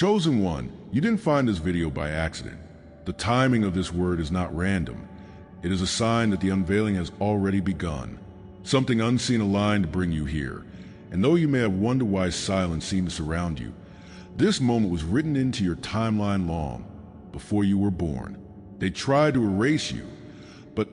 Chosen One, you didn't find this video by accident. The timing of this word is not random. It is a sign that the unveiling has already begun. Something unseen aligned to bring you here. And though you may have wondered why silence seemed to surround you, this moment was written into your timeline long before you were born. They tried to erase you, but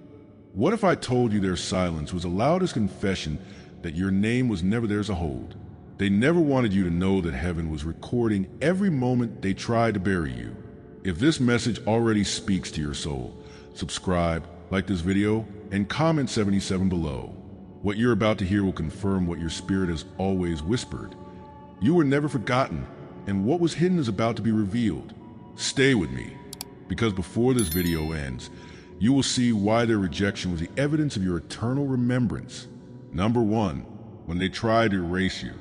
what if I told you their silence was the loudest confession that your name was never theirs to hold? They never wanted you to know that heaven was recording every moment they tried to bury you. If this message already speaks to your soul, subscribe, like this video, and comment 77 below. What you're about to hear will confirm what your spirit has always whispered. You were never forgotten, and what was hidden is about to be revealed. Stay with me, because before this video ends, you will see why their rejection was the evidence of your eternal remembrance. Number 1, when they tried to erase you,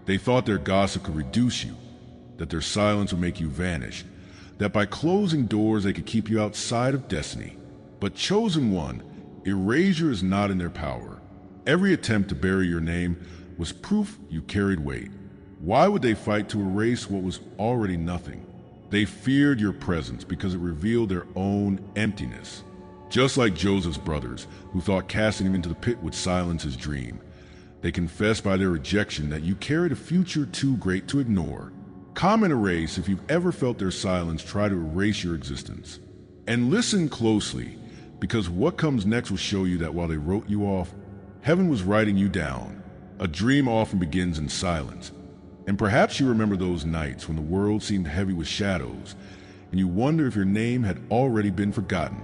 they thought their gossip could reduce you, that their silence would make you vanish, that by closing doors they could keep you outside of destiny. But Chosen One, erasure is not in their power. Every attempt to bury your name was proof you carried weight. Why would they fight to erase what was already nothing? They feared your presence because it revealed their own emptiness. Just like Joseph's brothers, who thought casting him into the pit would silence his dream. They confessed by their rejection that you carried a future too great to ignore. Comment erase if you've ever felt their silence try to erase your existence. And listen closely, because what comes next will show you that while they wrote you off, heaven was writing you down. A dream often begins in silence. And perhaps you remember those nights when the world seemed heavy with shadows, and you wonder if your name had already been forgotten.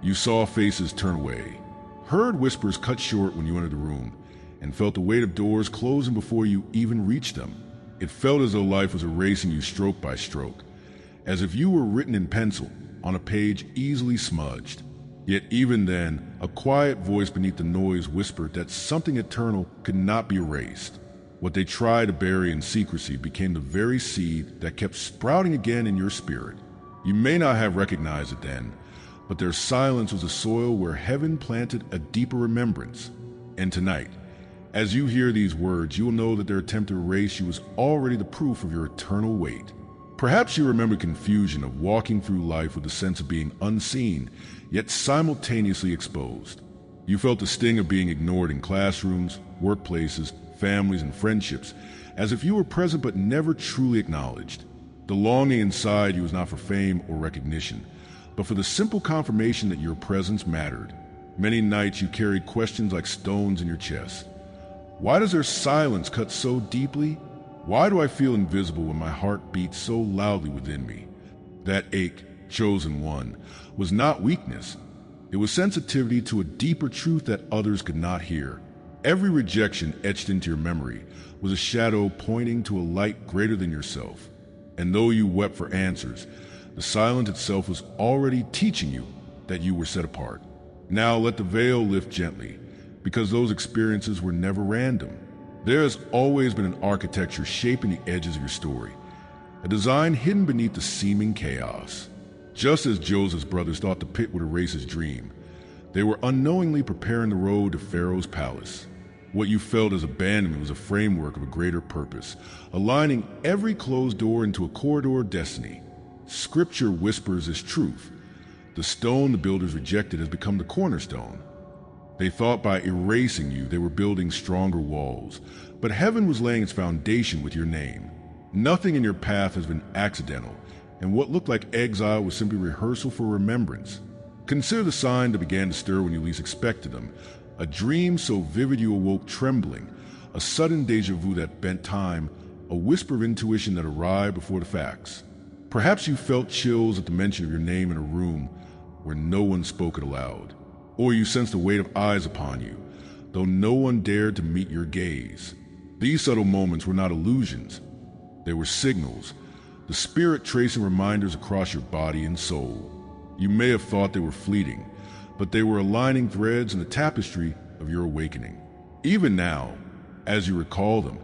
You saw faces turn away, heard whispers cut short when you entered the room, and felt the weight of doors closing before you even reached them. It felt as though life was erasing you stroke by stroke, as if you were written in pencil on a page easily smudged. Yet even then, a quiet voice beneath the noise whispered that something eternal could not be erased. What they tried to bury in secrecy became the very seed that kept sprouting again in your spirit. You may not have recognized it then, but their silence was the soil where heaven planted a deeper remembrance. And tonight, as you hear these words, you will know that their attempt to erase you is already the proof of your eternal weight. Perhaps you remember confusion of walking through life with the sense of being unseen, yet simultaneously exposed. You felt the sting of being ignored in classrooms, workplaces, families, and friendships, as if you were present but never truly acknowledged. The longing inside you was not for fame or recognition, but for the simple confirmation that your presence mattered. Many nights you carried questions like stones in your chest. Why does their silence cut so deeply? Why do I feel invisible when my heart beats so loudly within me? That ache, Chosen One, was not weakness. It was sensitivity to a deeper truth that others could not hear. Every rejection etched into your memory was a shadow pointing to a light greater than yourself. And though you wept for answers, the silence itself was already teaching you that you were set apart. Now let the veil lift gently, because those experiences were never random. There has always been an architecture shaping the edges of your story, a design hidden beneath the seeming chaos. Just as Joseph's brothers thought the pit would erase his dream, they were unknowingly preparing the road to Pharaoh's palace. What you felt as abandonment was a framework of a greater purpose, aligning every closed door into a corridor of destiny. Scripture whispers this truth. The stone the builders rejected has become the cornerstone. They thought by erasing you, they were building stronger walls, but heaven was laying its foundation with your name. Nothing in your path has been accidental, and what looked like exile was simply rehearsal for remembrance. Consider the signs that began to stir when you least expected them. A dream so vivid you awoke trembling, a sudden deja vu that bent time, a whisper of intuition that arrived before the facts. Perhaps you felt chills at the mention of your name in a room where no one spoke it aloud. Or you sensed the weight of eyes upon you, though no one dared to meet your gaze. These subtle moments were not illusions. They were signals, the spirit tracing reminders across your body and soul. You may have thought they were fleeting, but they were aligning threads in the tapestry of your awakening. Even now, as you recall them,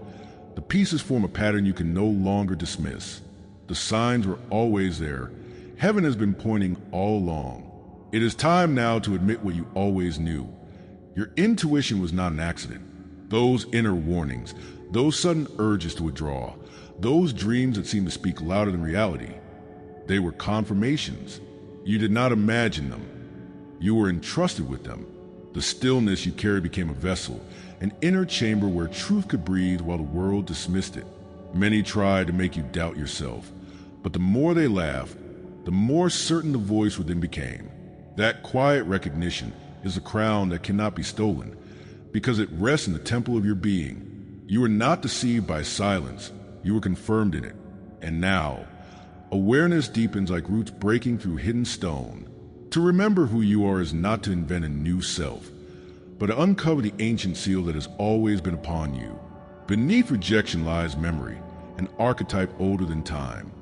the pieces form a pattern you can no longer dismiss. The signs were always there. Heaven has been pointing all along. It is time now to admit what you always knew. Your intuition was not an accident. Those inner warnings, those sudden urges to withdraw, Those dreams that seemed to speak louder than reality. They were confirmations. You did not imagine them. You were entrusted with them. The stillness you carried became a vessel, an inner chamber where truth could breathe while the world dismissed it. Many tried to make you doubt yourself, but the more they laughed, the more certain the voice within became. That quiet recognition is a crown that cannot be stolen, because it rests in the temple of your being. You were not deceived by silence, you were confirmed in it. And now, awareness deepens like roots breaking through hidden stone. To remember who you are is not to invent a new self, but to uncover the ancient seal that has always been upon you. Beneath rejection lies memory, an archetype older than time.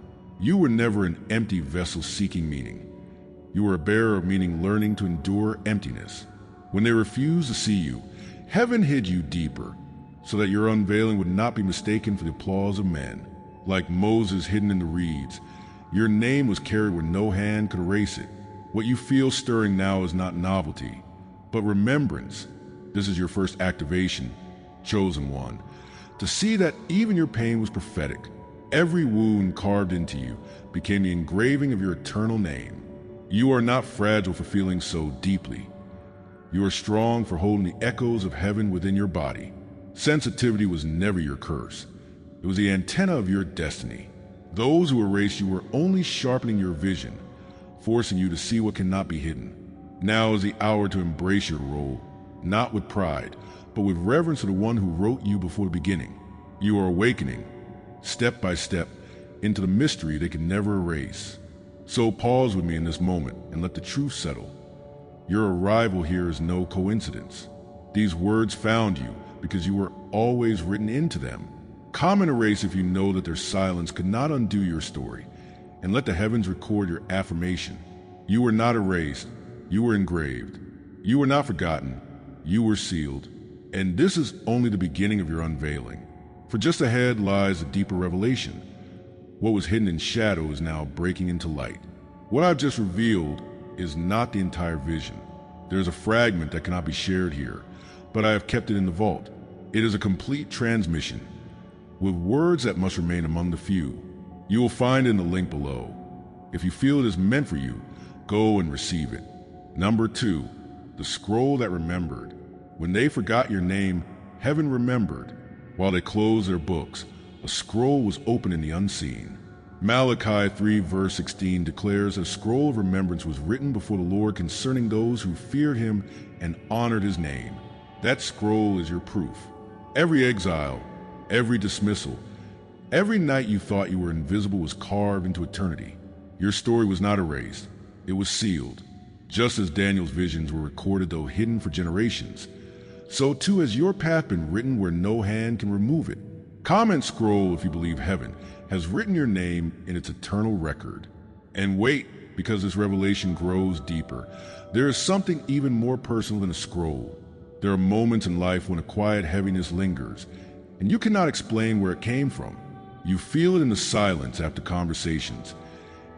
You were never an empty vessel seeking meaning. You were a bearer of meaning learning to endure emptiness. When they refused to see you, heaven hid you deeper, so that your unveiling would not be mistaken for the applause of men. Like Moses hidden in the reeds, your name was carried where no hand could erase it. What you feel stirring now is not novelty, but remembrance. This is your first activation, chosen one. To see that even your pain was prophetic. Every wound carved into you became the engraving of your eternal name. You are not fragile for feeling so deeply. You are strong for holding the echoes of heaven within your body. Sensitivity was never your curse. It was the antenna of your destiny. Those who erased you were only sharpening your vision, forcing you to see what cannot be hidden. Now is the hour to embrace your role, not with pride, but with reverence to the one who wrote you before the beginning. You are awakening, step by step, into the mystery they can never erase. So pause with me in this moment and let the truth settle. Your arrival here is no coincidence. These words found you because you were always written into them. Comment erase if you know that their silence could not undo your story, and let the heavens record your affirmation. You were not erased, you were engraved. You were not forgotten, you were sealed. And this is only the beginning of your unveiling. For just ahead lies a deeper revelation. What was hidden in shadow is now breaking into light. What I've just revealed is not the entire vision. There is a fragment that cannot be shared here, but I have kept it in the vault. It is a complete transmission, with words that must remain among the few. You will find it in the link below. If you feel it is meant for you, go and receive it. Number 2, the scroll that remembered. When they forgot your name, heaven remembered. While they closed their books, a scroll was opened in the unseen. Malachi 3 verse 16 declares a scroll of remembrance was written before the Lord concerning those who feared him and honored his name. That scroll is your proof. Every exile, every dismissal, every night you thought you were invisible was carved into eternity. Your story was not erased, it was sealed. Just as Daniel's visions were recorded though hidden for generations, so too has your path been written where no hand can remove it. Comment scroll if you believe heaven has written your name in its eternal record. And wait, because this revelation grows deeper. There is something even more personal than a scroll. There are moments in life when a quiet heaviness lingers, and you cannot explain where it came from. You feel it in the silence after conversations,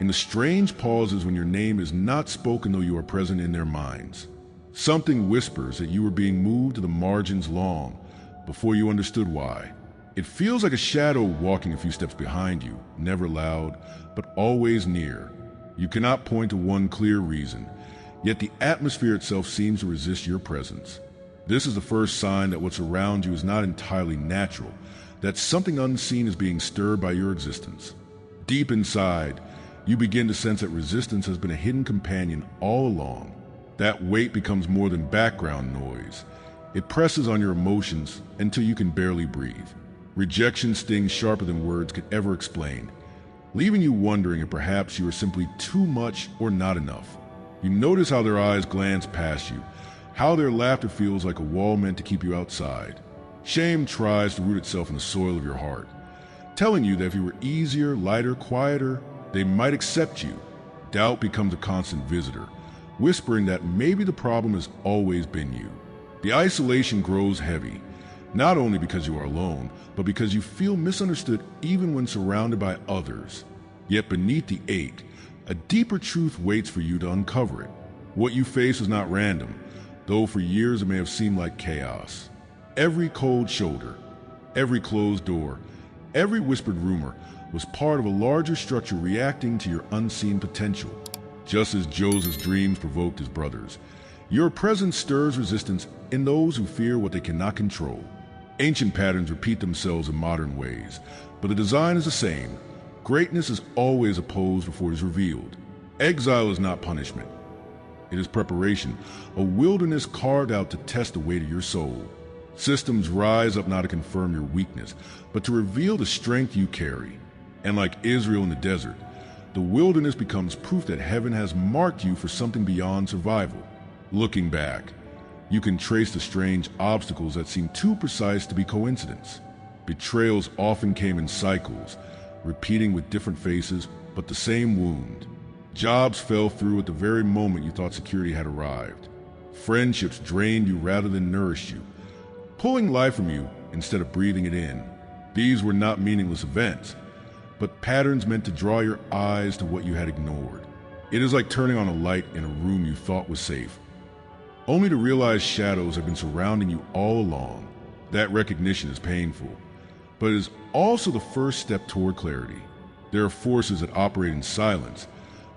in the strange pauses when your name is not spoken though you are present in their minds. Something whispers that you were being moved to the margins long before you understood why. It feels like a shadow walking a few steps behind you, never loud, but always near. You cannot point to one clear reason, yet the atmosphere itself seems to resist your presence. This is the first sign that what's around you is not entirely natural, that something unseen is being stirred by your existence. Deep inside, you begin to sense that resistance has been a hidden companion all along. That weight becomes more than background noise. It presses on your emotions until you can barely breathe. Rejection stings sharper than words could ever explain, leaving you wondering if perhaps you are simply too much or not enough. You notice how their eyes glance past you, how their laughter feels like a wall meant to keep you outside. Shame tries to root itself in the soil of your heart, telling you that if you were easier, lighter, quieter, they might accept you. Doubt becomes a constant visitor, whispering that maybe the problem has always been you. The isolation grows heavy, not only because you are alone, but because you feel misunderstood even when surrounded by others. Yet beneath the ache, a deeper truth waits for you to uncover it. What you face is not random, though for years it may have seemed like chaos. Every cold shoulder, every closed door, Every whispered rumor was part of a larger structure reacting to your unseen potential. Just as Joseph's dreams provoked his brothers, your presence stirs resistance in those who fear what they cannot control. Ancient patterns repeat themselves in modern ways, but the design is the same. Greatness is always opposed before it is revealed. Exile is not punishment. It is preparation, a wilderness carved out to test the weight of your soul. Systems rise up not to confirm your weakness, but to reveal the strength you carry. And like Israel in the desert, the wilderness becomes proof that heaven has marked you for something beyond survival. Looking back, you can trace the strange obstacles that seem too precise to be coincidence. Betrayals often came in cycles, repeating with different faces, but the same wound. Jobs fell through at the very moment you thought security had arrived. Friendships drained you rather than nourished you, pulling life from you instead of breathing it in. These were not meaningless events, but patterns meant to draw your eyes to what you had ignored. It is like turning on a light in a room you thought was safe, only to realize shadows have been surrounding you all along. That recognition is painful, but it is also the first step toward clarity. There are forces that operate in silence,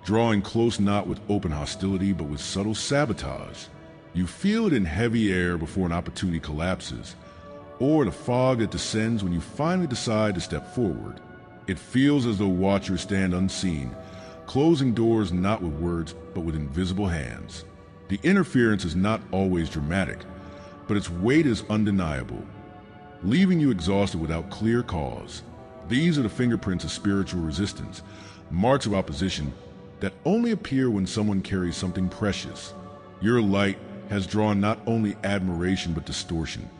drawing close not with open hostility but with subtle sabotage. You feel it in heavy air before an opportunity collapses, or in a fog that descends when you finally decide to step forward. It feels as though watchers stand unseen, closing doors not with words but with invisible hands. The interference is not always dramatic, but its weight is undeniable, leaving you exhausted without clear cause. These are the fingerprints of spiritual resistance, marks of opposition that only appear when someone carries something precious. Your light has drawn not only admiration but distortion,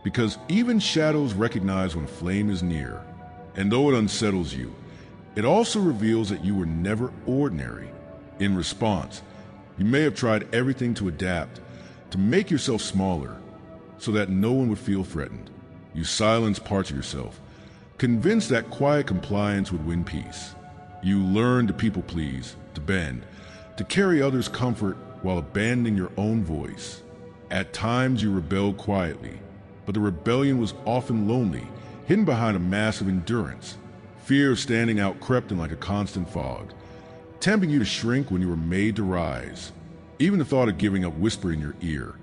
because even shadows recognize when a flame is near. And though it unsettles you, it also reveals that you were never ordinary. In response, you may have tried everything to adapt, to make yourself smaller, so that no one would feel threatened. You silence parts of yourself, convinced that quiet compliance would win peace. You learn to people please, to bend, to carry others' comfort while abandoning your own voice. At times you rebelled quietly, but the rebellion was often lonely, hidden behind a mask of endurance. Fear of standing out crept in like a constant fog, tempting you to shrink when you were made to rise. Even the thought of giving up whispered in your ear,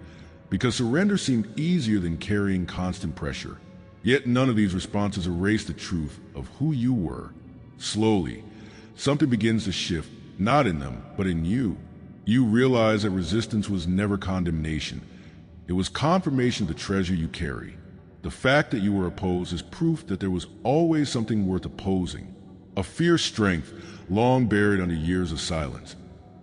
because surrender seemed easier than carrying constant pressure. Yet none of these responses erased the truth of who you were. Slowly, something begins to shift, not in them, but in you. You realize that resistance was never condemnation. It was confirmation of the treasure you carry. The fact that you were opposed is proof that there was always something worth opposing. A fierce strength, long buried under years of silence,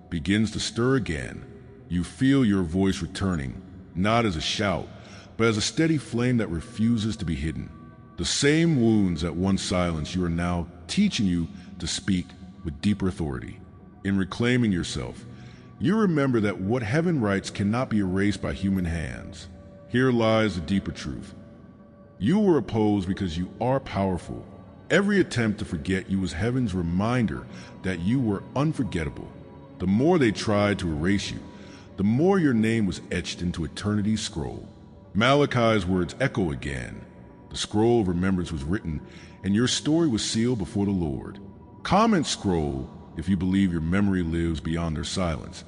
begins to stir again. You feel your voice returning, not as a shout, but as a steady flame that refuses to be hidden. The same wounds that once silenced you are now teaching you to speak with deeper authority. In reclaiming yourself, you remember that what heaven writes cannot be erased by human hands. Here lies the deeper truth. You were opposed because you are powerful. Every attempt to forget you was heaven's reminder that you were unforgettable. The more they tried to erase you, the more your name was etched into eternity's scroll. Malachi's words echo again. The scroll of remembrance was written, and your story was sealed before the Lord. Comment scroll if you believe your memory lives beyond their silence,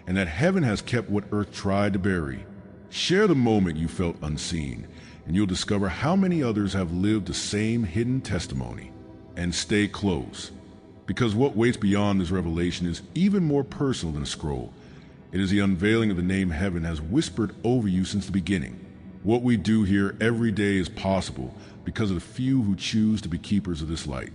and that heaven has kept what earth tried to bury. Share the moment you felt unseen, and you'll discover how many others have lived the same hidden testimony. And stay close, because what waits beyond this revelation is even more personal than a scroll. It is the unveiling of the name heaven has whispered over you since the beginning. What we do here every day is possible because of the few who choose to be keepers of this light.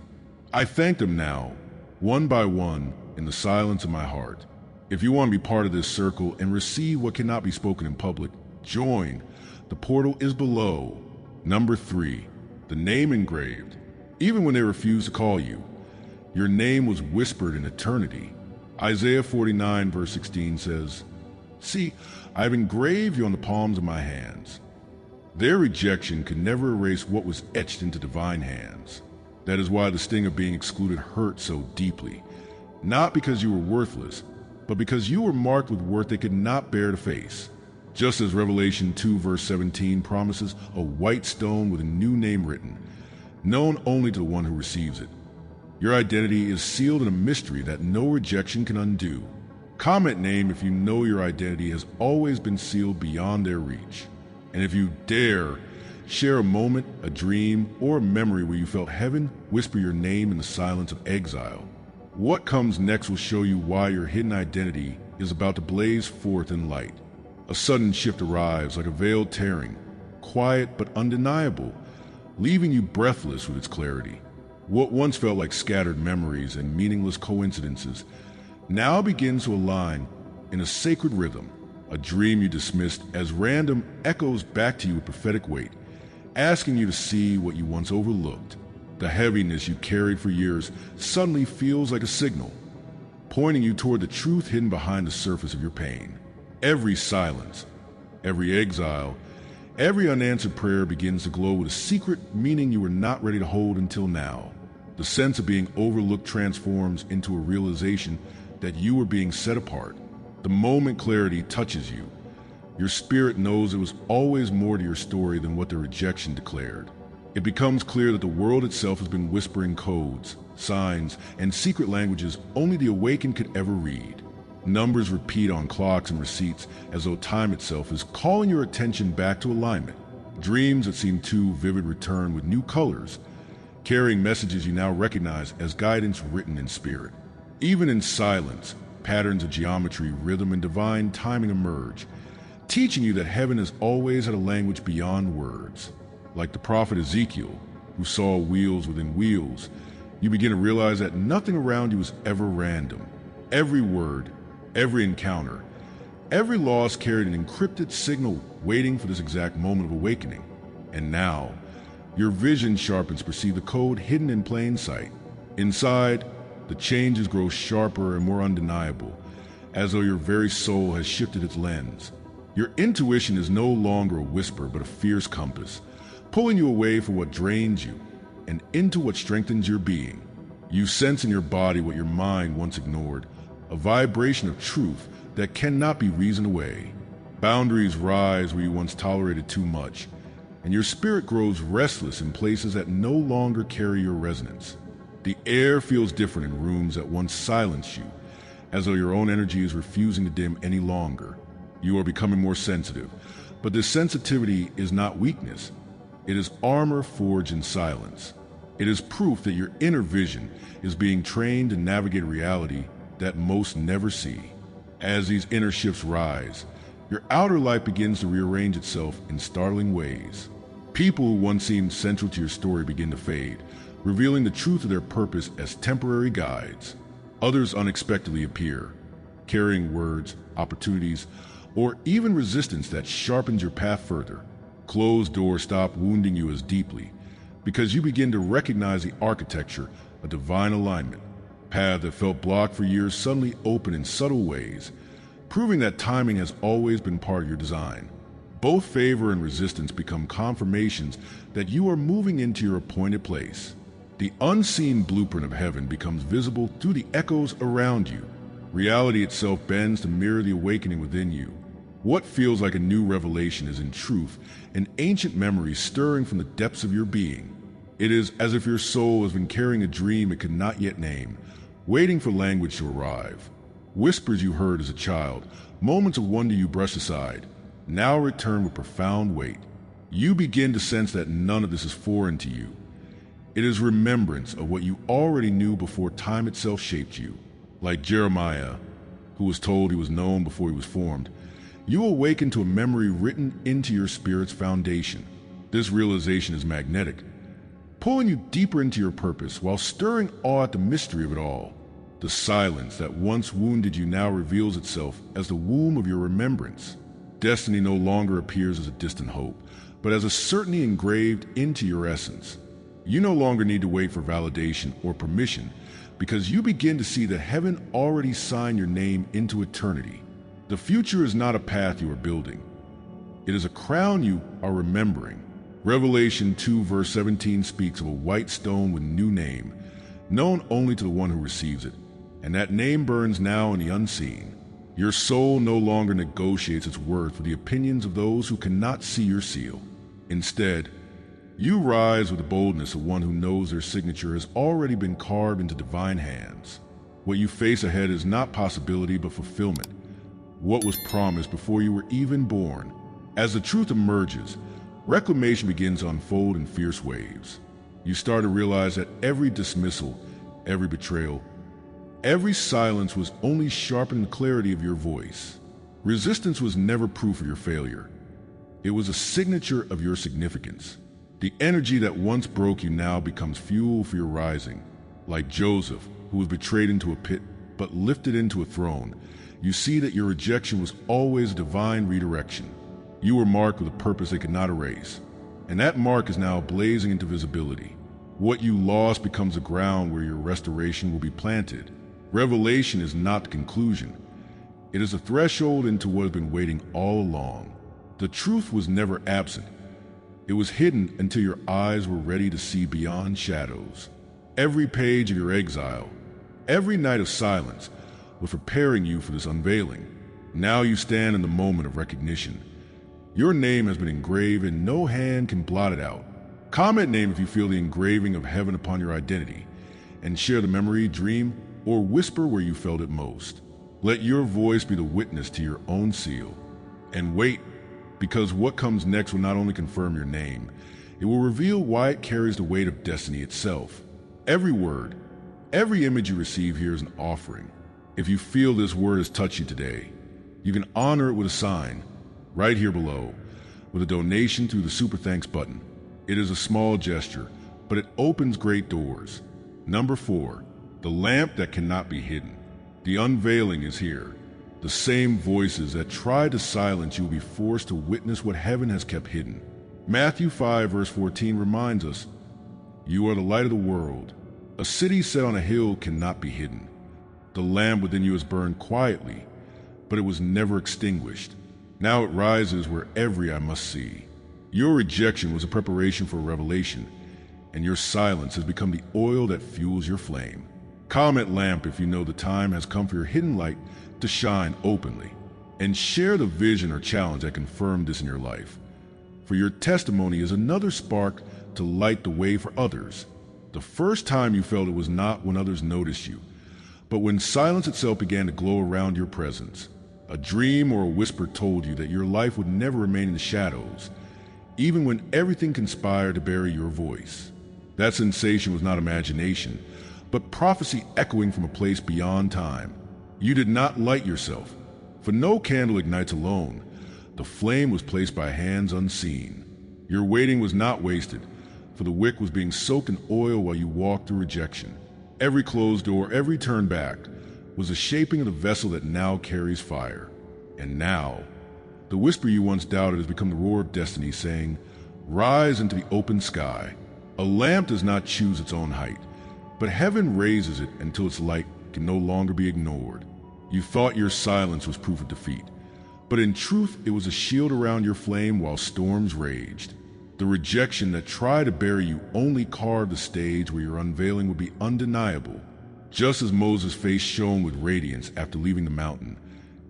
I thank them now, one by one, in the silence of my heart. If you want to be part of this circle and receive what cannot be spoken in public, join. The portal is below. Number 3, the name engraved. Even when they refuse to call you, your name was whispered in eternity. Isaiah 49 verse 16 says, "See, I have engraved you on the palms of my hands." Their rejection could never erase what was etched into divine hands. That is why the sting of being excluded hurt so deeply. Not because you were worthless, but because you were marked with worth they could not bear to face. Just as Revelation 2 verse 17 promises a white stone with a new name written, known only to the one who receives it. Your identity is sealed in a mystery that no rejection can undo. Comment name if you know your identity has always been sealed beyond their reach. And if you dare, share a moment, a dream, or a memory where you felt heaven whisper your name in the silence of exile. What comes next will show you why your hidden identity is about to blaze forth in light. A sudden shift arrives like a veil tearing, quiet but undeniable, leaving you breathless with its clarity. What once felt like scattered memories and meaningless coincidences now begins to align in a sacred rhythm. A dream you dismissed as random echoes back to you with prophetic weight, asking you to see what you once overlooked. The heaviness you carried for years suddenly feels like a signal, pointing you toward the truth hidden behind the surface of your pain. Every silence, every exile, every unanswered prayer begins to glow with a secret meaning you were not ready to hold until now. The sense of being overlooked transforms into a realization that you are being set apart. The moment clarity touches you, your spirit knows there was always more to your story than what the rejection declared. It becomes clear that the world itself has been whispering codes, signs, and secret languages only the awakened could ever read. Numbers repeat on clocks and receipts as though time itself is calling your attention back to alignment. Dreams that seem too vivid return with new colors, carrying messages you now recognize as guidance written in spirit. Even in silence, patterns of geometry, rhythm, and divine timing emerge, teaching you that heaven has always had a language beyond words. Like the prophet Ezekiel, who saw wheels within wheels, you begin to realize that nothing around you is ever random. Every word, every encounter, every loss carried an encrypted signal waiting for this exact moment of awakening. And now, your vision sharpens to perceive the code hidden in plain sight. Inside, the changes grow sharper and more undeniable, as though your very soul has shifted its lens. Your intuition is no longer a whisper but a fierce compass, pulling you away from what drains you and into what strengthens your being. You sense in your body what your mind once ignored, a vibration of truth that cannot be reasoned away. Boundaries rise where you once tolerated too much, and your spirit grows restless in places that no longer carry your resonance. The air feels different in rooms that once silenced you, as though your own energy is refusing to dim any longer. You are becoming more sensitive, but this sensitivity is not weakness. It is armor forged in silence. It is proof that your inner vision is being trained to navigate a reality that most never see. As these inner shifts rise, your outer life begins to rearrange itself in startling ways. People who once seemed central to your story begin to fade, revealing the truth of their purpose as temporary guides. Others unexpectedly appear, carrying words, opportunities, or even resistance that sharpens your path further. Closed doors stop wounding you as deeply, because you begin to recognize the architecture of divine alignment. Paths that felt blocked for years suddenly open in subtle ways, proving that timing has always been part of your design. Both favor and resistance become confirmations that you are moving into your appointed place. The unseen blueprint of heaven becomes visible through the echoes around you. Reality itself bends to mirror the awakening within you. What feels like a new revelation is in truth an ancient memory stirring from the depths of your being. It is as if your soul has been carrying a dream it could not yet name, waiting for language to arrive. Whispers you heard as a child, moments of wonder you brushed aside, now return with profound weight. You begin to sense that none of this is foreign to you. It is remembrance of what you already knew before time itself shaped you. Like Jeremiah, who was told he was known before he was formed, you awaken to a memory written into your spirit's foundation. This realization is magnetic, pulling you deeper into your purpose while stirring awe at the mystery of it all. The silence that once wounded you now reveals itself as the womb of your remembrance. Destiny no longer appears as a distant hope, but as a certainty engraved into your essence. You no longer need to wait for validation or permission, because you begin to see that heaven already signed your name into eternity. The future is not a path you are building. It is a crown you are remembering. Revelation 2 verse 17 speaks of a white stone with new name, known only to the one who receives it, and that name burns now in the unseen. Your soul no longer negotiates its worth with the opinions of those who cannot see your seal. Instead, You rise with the boldness of one who knows their signature has already been carved into divine hands. What you face ahead is not possibility but fulfillment. What was promised before you were even born. As the truth emerges, reclamation begins to unfold in fierce waves. You start to realize that every dismissal, every betrayal, every silence was only sharpening the clarity of your voice. Resistance was never proof of your failure. It was a signature of your significance. The energy that once broke you now becomes fuel for your rising. Like Joseph, who was betrayed into a pit but lifted into a throne, you see that your rejection was always a divine redirection. You were marked with a purpose they could not erase, and that mark is now blazing into visibility. What you lost becomes the ground where your restoration will be planted. Revelation is not the conclusion. It is a threshold into what has been waiting all along. The truth was never absent. It was hidden until your eyes were ready to see beyond shadows. Every page of your exile, every night of silence, was preparing you for this unveiling. Now you stand in the moment of recognition. Your name has been engraved and no hand can blot it out. Comment name if you feel the engraving of heaven upon your identity, and share the memory, dream, or whisper where you felt it most. Let your voice be the witness to your own seal. And wait, because what comes next will not only confirm your name, it will reveal why it carries the weight of destiny itself. Every word, every image you receive here is an offering. If you feel this word has touched you today, you can honor it with a sign, right here below, with a donation through the Super Thanks button. It is a small gesture, but it opens great doors. Number 4, the lamp that cannot be hidden. The unveiling is here. The same voices that tried to silence you will be forced to witness what heaven has kept hidden. Matthew 5 verse 14 reminds us, "You are the light of the world. A city set on a hill cannot be hidden. The lamp within you has burned quietly, but it was never extinguished. Now it rises where every eye must see." Your rejection was a preparation for a revelation, and your silence has become the oil that fuels your flame. Comment lamp if you know the time has come for your hidden light to shine openly, and share the vision or challenge that confirmed this in your life. For your testimony is another spark to light the way for others. The first time you felt it was not when others noticed you, but when silence itself began to glow around your presence. A dream or a whisper told you that your life would never remain in the shadows, even when everything conspired to bury your voice. That sensation was not imagination, but prophecy echoing from a place beyond time. You did not light yourself, for no candle ignites alone. The flame was placed by hands unseen. Your waiting was not wasted, for the wick was being soaked in oil while you walked through rejection. Every closed door, every turn back, was a shaping of the vessel that now carries fire. And now, the whisper you once doubted has become the roar of destiny, saying, "Rise into the open sky." A lamp does not choose its own height, but heaven raises it until its light can no longer be ignored. You thought your silence was proof of defeat, but in truth it was a shield around your flame while storms raged. The rejection that tried to bury you only carved the stage where your unveiling would be undeniable. Just as Moses' face shone with radiance after leaving the mountain,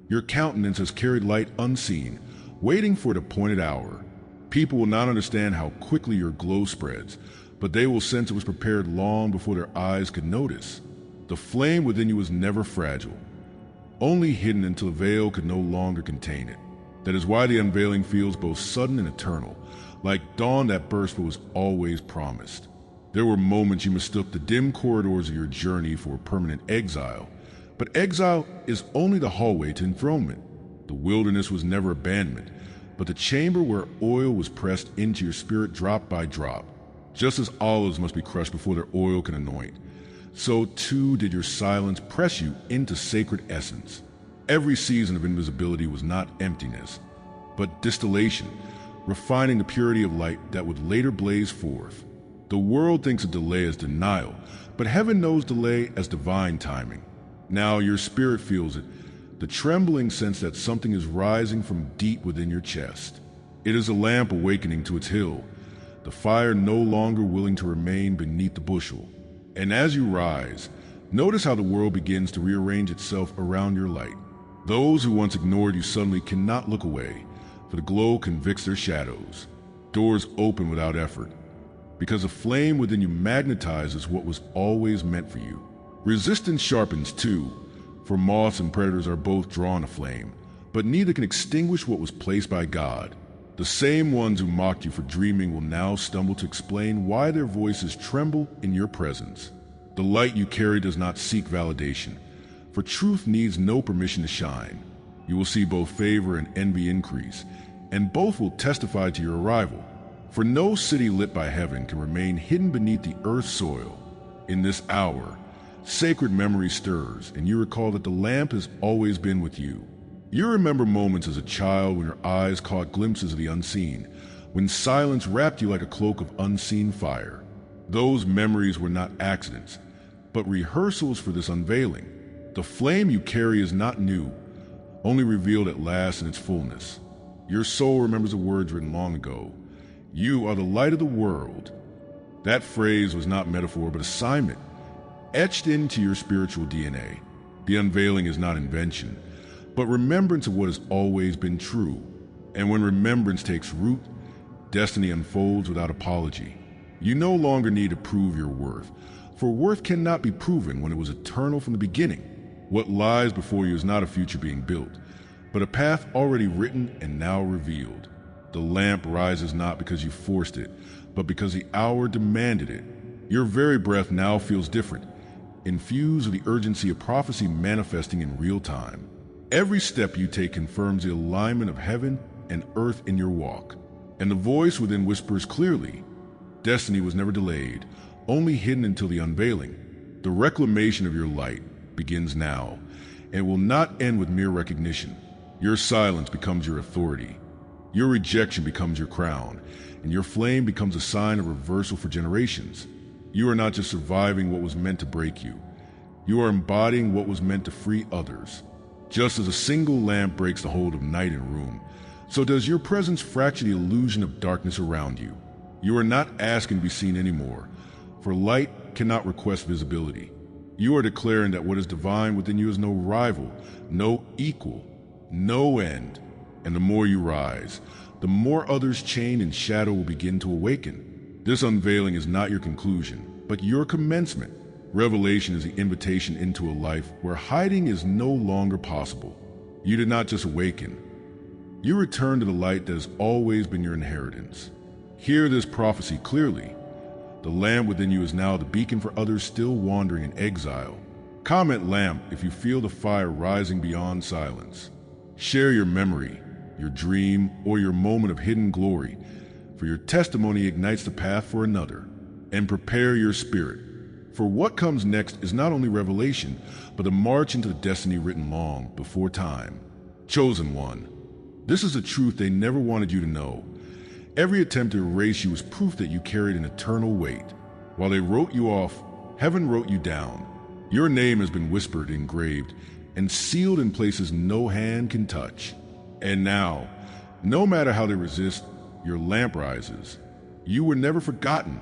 your countenance has carried light unseen, waiting for the appointed hour. People will not understand how quickly your glow spreads, but they will sense it was prepared long before their eyes could notice. The flame within you was never fragile, only hidden until the veil could no longer contain it. That is why the unveiling feels both sudden and eternal, like dawn that burst but was always promised. There were moments you mistook the dim corridors of your journey for permanent exile, but exile is only the hallway to enthronement. The wilderness was never abandonment, but the chamber where oil was pressed into your spirit drop by drop. Just as olives must be crushed before their oil can anoint, so too did your silence press you into sacred essence. Every season of invisibility was not emptiness, but distillation, refining the purity of light that would later blaze forth. The world thinks of delay as denial, but heaven knows delay as divine timing. Now your spirit feels it, the trembling sense that something is rising from deep within your chest. It is a lamp awakening to its hill, the fire no longer willing to remain beneath the bushel. And as you rise, notice how the world begins to rearrange itself around your light. Those who once ignored you suddenly cannot look away, for the glow convicts their shadows. Doors open without effort. because the flame within you magnetizes what was always meant for you. Resistance sharpens too, for moths and predators are both drawn to flame, but neither can extinguish what was placed by God. The same ones who mocked you for dreaming will now stumble to explain why their voices tremble in your presence. The light you carry does not seek validation, for truth needs no permission to shine. You will see both favor and envy increase, and both will testify to your arrival. For no city lit by heaven can remain hidden beneath the earth's soil. In this hour, sacred memory stirs, and you recall that the lamp has always been with you. You remember moments as a child when your eyes caught glimpses of the unseen, when silence wrapped you like a cloak of unseen fire. Those memories were not accidents, but rehearsals for this unveiling. The flame you carry is not new, only revealed at last in its fullness. Your soul remembers the words written long ago. You are the light of the world. That phrase was not metaphor, but assignment, etched into your spiritual DNA. The unveiling is not invention, but remembrance of what has always been true. And when remembrance takes root, destiny unfolds without apology. You no longer need to prove your worth, for worth cannot be proven when it was eternal from the beginning. What lies before you is not a future being built, but a path already written and now revealed. The lamp rises not because you forced it, but because the hour demanded it. Your very breath now feels different, infused with the urgency of prophecy manifesting in real time. Every step you take confirms the alignment of heaven and earth in your walk, and the voice within whispers clearly. Destiny was never delayed, only hidden until the unveiling. The reclamation of your light begins now, and will not end with mere recognition. Your silence becomes your authority. Your rejection becomes your crown, and your flame becomes a sign of reversal for generations. You are not just surviving what was meant to break you. You are embodying what was meant to free others. Just as a single lamp breaks the hold of night in a room, so does your presence fracture the illusion of darkness around you. You are not asking to be seen anymore, for light cannot request visibility. You are declaring that what is divine within you is no rival, no equal, no end. And the more you rise, the more others chained in shadow will begin to awaken. This unveiling is not your conclusion, but your commencement. Revelation is the invitation into a life where hiding is no longer possible. You did not just awaken. You return to the light that has always been your inheritance. Hear this prophecy clearly. The lamp within you is now the beacon for others still wandering in exile. Comment lamp if you feel the fire rising beyond silence. Share your memory, your dream, or your moment of hidden glory, for your testimony ignites the path for another. And prepare your spirit, for what comes next is not only revelation, but a march into the destiny written long before time. Chosen one, this is a truth they never wanted you to know. Every attempt to erase you was proof that you carried an eternal weight. While they wrote you off, heaven wrote you down. Your name has been whispered, engraved, and sealed in places no hand can touch. And now, no matter how they resist, your lamp rises. You were never forgotten.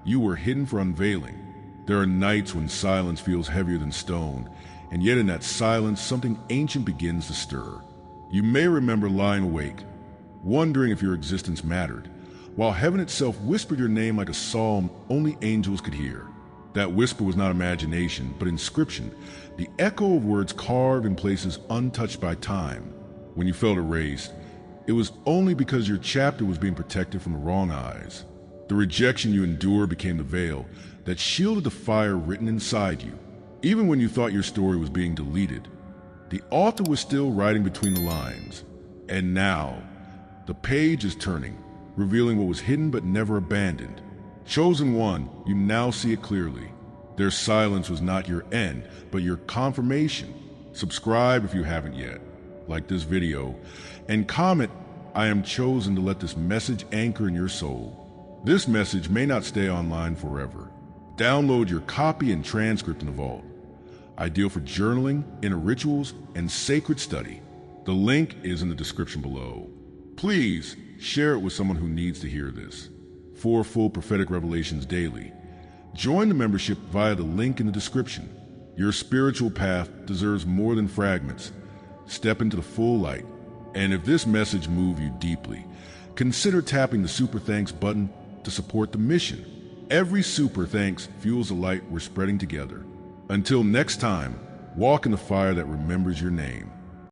You were hidden for unveiling. There are nights when silence feels heavier than stone, and yet in that silence something ancient begins to stir. You may remember lying awake, wondering if your existence mattered, while heaven itself whispered your name like a psalm only angels could hear. That whisper was not imagination, but inscription, the echo of words carved in places untouched by time. When you felt erased, it was only because your chapter was being protected from the wrong eyes. The rejection you endured became the veil that shielded the fire written inside you. Even when you thought your story was being deleted, the author was still writing between the lines. And now, the page is turning, revealing what was hidden but never abandoned. Chosen one, you now see it clearly. Their silence was not your end, but your confirmation. Subscribe if you haven't yet, like this video, and comment, "I am chosen to let this message anchor in your soul." This message may not stay online forever. Download your copy and transcript in the vault. Ideal for journaling, inner rituals, and sacred study. The link is in the description below. Please share it with someone who needs to hear this. For full prophetic revelations daily, join the membership via the link in the description. Your spiritual path deserves more than fragments. Step into the full light. And if this message moved you deeply, consider tapping the super thanks button to support the mission. Every super thanks fuels the light we're spreading together. Until next time, walk in the fire that remembers your name.